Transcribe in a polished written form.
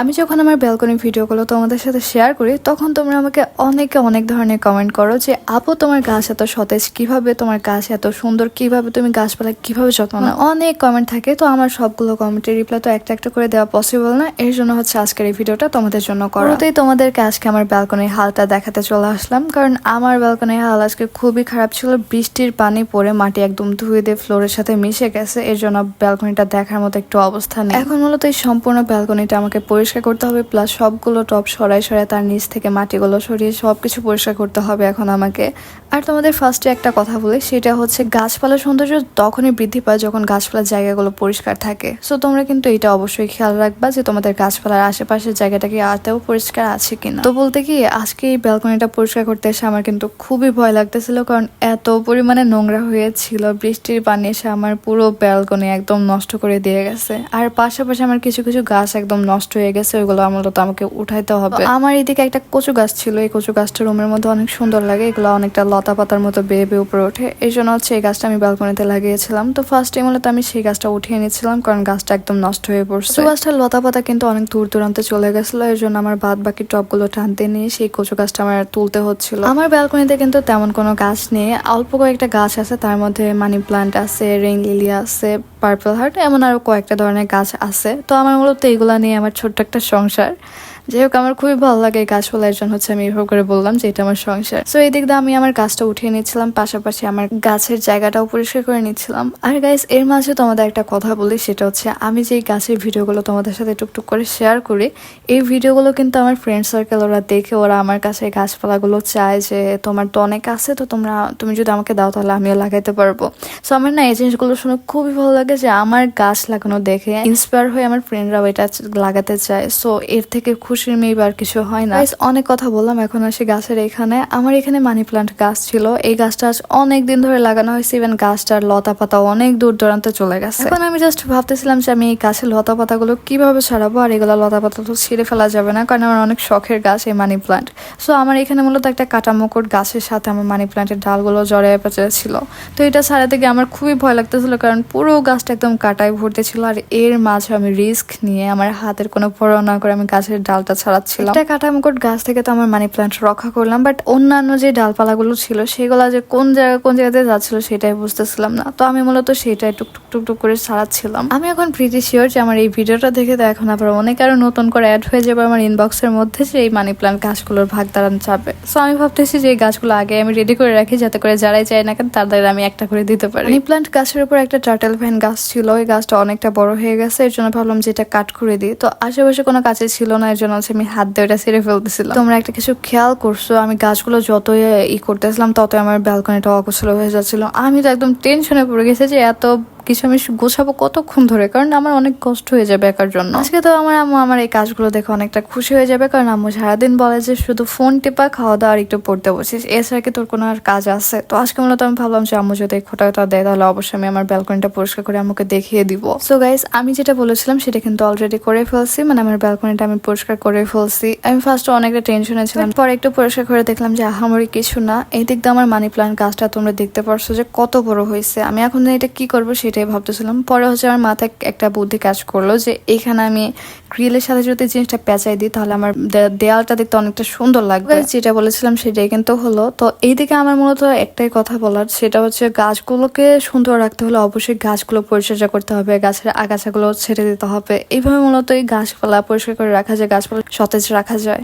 আমি যখন আমার ব্যালকনি ভিডিওগুলো তোমাদের সাথে শেয়ার করি তখন তোমরা আমাকে অনেক ধরনের কমেন্ট করো যে আপু তোমার গাছ এত সতেজ কিভাবে, তোমার গাছ এত সুন্দর কিভাবে, তুমি গাছপালা কিভাবে যত্ন নাও। অনেক কমেন্ট থাকে, তো আমার সবগুলো কমেন্টের রিপ্লাই তো একটা করে দেওয়া পসিবল না, এর জন্য হচ্ছে আজকের এই ভিডিওটা তোমাদের জন্য করা। তাই তোমাদেরকে আজকে আমার ব্যালকনির হালটা দেখাতে চলে আসলাম, কারণ আমার ব্যালকনির হাল আজকে খুবই খারাপ ছিল। বৃষ্টির পানি পড়ে মাটি একদম ধুয়ে দিয়ে ফ্লোরের সাথে মিশে গেছে, এর জন্য ব্যালকনিটা দেখার মতো একটু অবস্থা নেই। এখন মূলত এই সম্পূর্ণ ব্যালকনিটা আমাকে পরিষ্কার করতে হবে, প্লাস সবগুলো টব সরাই তার নিচ থেকে মাটিগুলো সরিয়ে সবকিছু পরিষ্কার করতে হবে এখন আমাকে। আর তোমাদের ফার্স্টে একটা কথা বলি, সেটা হচ্ছে গাছপালার সৌন্দর্য তখনই বৃদ্ধি পায় যখন গাছপালার জায়গাগুলো পরিষ্কার থাকে। সো তোমরা কিন্তু এটা অবশ্যই খেয়াল রাখবা যে তোমাদের গাছপালার আশেপাশের জায়গাটা কি আতেও পরিষ্কার আছে কিনা। তো বলতে কি আজকে এই ব্যালকনিটা পরিষ্কার করতে এসে আমার কিন্তু খুবই ভয় লাগতেছিল, কারণ এত পরিমাণে নোংরা হয়েছিল। বৃষ্টির পানি এসে আমার পুরো ব্যালকনি একদম নষ্ট করে দিয়ে গেছে, আর পাশাপাশি আমার কিছু গাছ একদম নষ্ট হয়ে গেছে, ওইগুলো মূলত আমাকে উঠাইতে হবে। আমার এদিকে একটা কচু গাছ ছিল, এই কচু গাছটা রুমের মধ্যে অনেক সুন্দর লাগে, এগুলো অনেকটা লতা পাতার মতো বেয়ে উপরে ওঠে, এই জন্য হচ্ছে এই গাছটা আমি ব্যালকনিতে লাগিয়েছিলাম। তো ফার্স্ট টাইম মূলত আমি সেই গাছটা উঠিয়ে নিয়েছিলাম, কারণ গাছটা একদম নষ্ট হয়ে পড়ছে। গাছটার লতা পাতা কিন্তু অনেক দূর দূরান্তে চলে গেছিল, এর জন্য আমার বাদ বাকি টবগুলো টানতে নিয়ে সেই কচু গাছটা আমার তুলতে হচ্ছিল। আমার ব্যালকনিতে কিন্তু তেমন কোনো গাছ নেই, অল্প কয়েকটা গাছ আছে, তার মধ্যে মানি প্লান্ট আছে, রেইন লিলি আছে, পার্পল হার্ট, এমন আরো কয়েকটা ধরনের গাছ আছে। তো আমার মূলত এইগুলা নিয়ে আমার ছোট্ট একটা সংসার। যাই হোক, আমার খুবই ভালো লাগে এই গাছগুলো, এর জন্য হচ্ছে আমি এভাবে করে বললাম যে এটা আমার সংসার। সো এই দিক দিয়ে আমি আমার গাছটা উঠিয়ে নিচ্ছিলাম, পাশাপাশি আমার গাছের জায়গাটাও পরিষ্কার করে নিচ্ছিলাম। আর গাইস, এর মাঝে তোমাদের একটা কথা বলি, সেটা হচ্ছে আমি যে গাছের ভিডিওগুলো তোমাদের সাথে টুকটুক করে শেয়ার করি, এই ভিডিওগুলো কিন্তু আমার ফ্রেন্ড সার্কেল ওরা দেখে ওরা আমার কাছে গাছপালাগুলো চায় যে তোমার তো অনেক আছে, তো তুমি যদি আমাকে দাও তাহলে আমিও লাগাইতে পারবো। সো আমার না এই জিনিসগুলো শুনে খুবই ভালো লাগে যে আমার গাছ লাগানো দেখে ইন্সপায়ার হয়ে আমার ফ্রেন্ডরাও এটা লাগাতে চায়। সো এর থেকে খুশির মেয়ে আর কিছু হয় না। অনেক কথা বললাম, এখন আসি গাছের এখানে। আমার এখানে মানি প্লান্ট গাছ ছিল, এই গাছটা অনেক দিন ধরে লাগানো হয়েছে, ইভেন গাছটার লতা পাতা অনেক দূর দূরান্তে চলে গেছে। এখন আমি জাস্ট ভাবতেছিলাম যে আমি এই গাছের লতা পাতাগুলো কিভাবে ছাড়াবো, আর এগুলো লতা পাতা তো ছিঁড়ে ফেলা যাবে না, কারণ আমার অনেক শখের গাছ এই মানি প্লান্ট। সো আমার এখানে মূলত একটা কাটামোকট গাছের সাথে আমার মানি প্লান্টের ডালগুলো জড়িয়ে পেঁচে ছিল। তো এটা ছাড়াতে গিয়ে আমার খুবই ভয় লাগতেছিল, কারণ পুরো গাছটা একদম কাটায় ভর্তি ছিল, আর এর মাঝে আমি রিস্ক নিয়ে আমার হাতের কোনো পরোয়া না করে আমি গাছের ডালটা ছাড়াচ্ছিলাম। একটা কাটামোকট গাছ থেকে তো আমার মানি প্লান্ট রক্ষা করলাম, বাট অন্যান্য যে ডালপালাগুলো ছিল সেগুলো যে কোন জায়গাতে যাচ্ছিল সেটাই বুঝতেছিলাম না। তো আমি মূলত সেটাই টুকটুক করে ছাড়াচ্ছিলাম। আমি এখন প্রিটি শিওর যে আমার এই ভিডিওটা দেখে তো এখন আবার অনেক আরো নতুন করে অ্যাড হয়ে যাবে আমার ইনবক্সের মধ্যে যে এই মানি প্লান্ট গাছগুলোর ভাগ দাঁড়ান যাবে। সো আমি ভাবতেছি যে এই গাছগুলো আগে আমি রেডি করে রাখি, যাতে করে যারাই চাই না কেন তাদের আমি একটা করে দিতে পারি। মানি প্লান্ট গাছের উপর একটা টার্টেল ভ্যান গাছ ছিল, এই গাছটা অনেকটা বড় হয়ে গেছে, এর জন্য ভাবলাম যে এটা কাট করে দিই। তো আশেপাশে কোনো কাছে ছিল না, এর জন্য হচ্ছে আমি হাত দিয়ে এটা ছেড়ে ফেলতেছিলাম। তোমরা একটা কিছু খেয়াল করছো, আমি গাছগুলো যতই করতেছিলাম ততই আমার ব্যালকনিটা অগোছালো হয়ে যাচ্ছিল। আমি তো একদম টেনশনে পড়ে গেছি যে এত কিছু আমি গোছাবো কতক্ষণ ধরে, কারণ আমার অনেক কষ্ট হয়ে যাবে একার জন্য। আজকে তো আমার আম্মু আমার এই কাজগুলো দেখে অনেকটা খুশি হয়ে যাবে, কারণ আম্মু সারাদিন বলে যে শুধু ফোন টেপা, খাওয়া দাওয়া আর একটু পড়তে বসিস, এছাড়া কি তোর কোনো আর কাজ আছে। তো আজকে মূলত আমি ভাবলাম যে আম্মু যদি খোঁটা দেয় তাহলে অবশ্যই আমি আমার ব্যালকনিটা পরিষ্কার করে আম্মুকে দেখিয়ে দিব। সো গাইস, আমি যেটা বলেছিলাম সেটা কিন্তু অলরেডি করে ফেলছি, মানে আমার ব্যালকনিটা আমি পরিষ্কার করে ফেলছি। আমি ফার্স্টে অনেকটা টেনশনে ছিলাম, পরে একটু পরিষ্কার করে দেখলাম যে আহামরি কিছু না। এই দিক দিয়ে আমার মানি প্লান্ট গাছটা তোমরা দেখতে পারছো যে কত বড় হয়েছে। আমি এখন এটা কি করবো সেটাই ভাবতেছিলাম। পরে হচ্ছে আমার মাথায় একটা বুদ্ধি কাজ করলো যে এখানে আমি গ্রিলের সাথে যদি জিনিসটা পেঁচাই দিই তাহলে আমার দেয়ালটা দেখতে অনেকটা সুন্দর লাগবে। যেটা বলেছিলাম সেটাই কিন্তু হলো। তো এইদিকে আমার মূলত একটাই কথা বলার, সেটা হচ্ছে গাছগুলোকে সুন্দর রাখতে হলে অবশ্যই গাছগুলো পরিচর্যা করতে হবে, গাছের আগাছাগুলো ছেড়ে দিতে হবে। এইভাবে মূলত এই গাছপালা পরিষ্কার করে রাখা যায়, গাছপালা সতেজ রাখা যায়।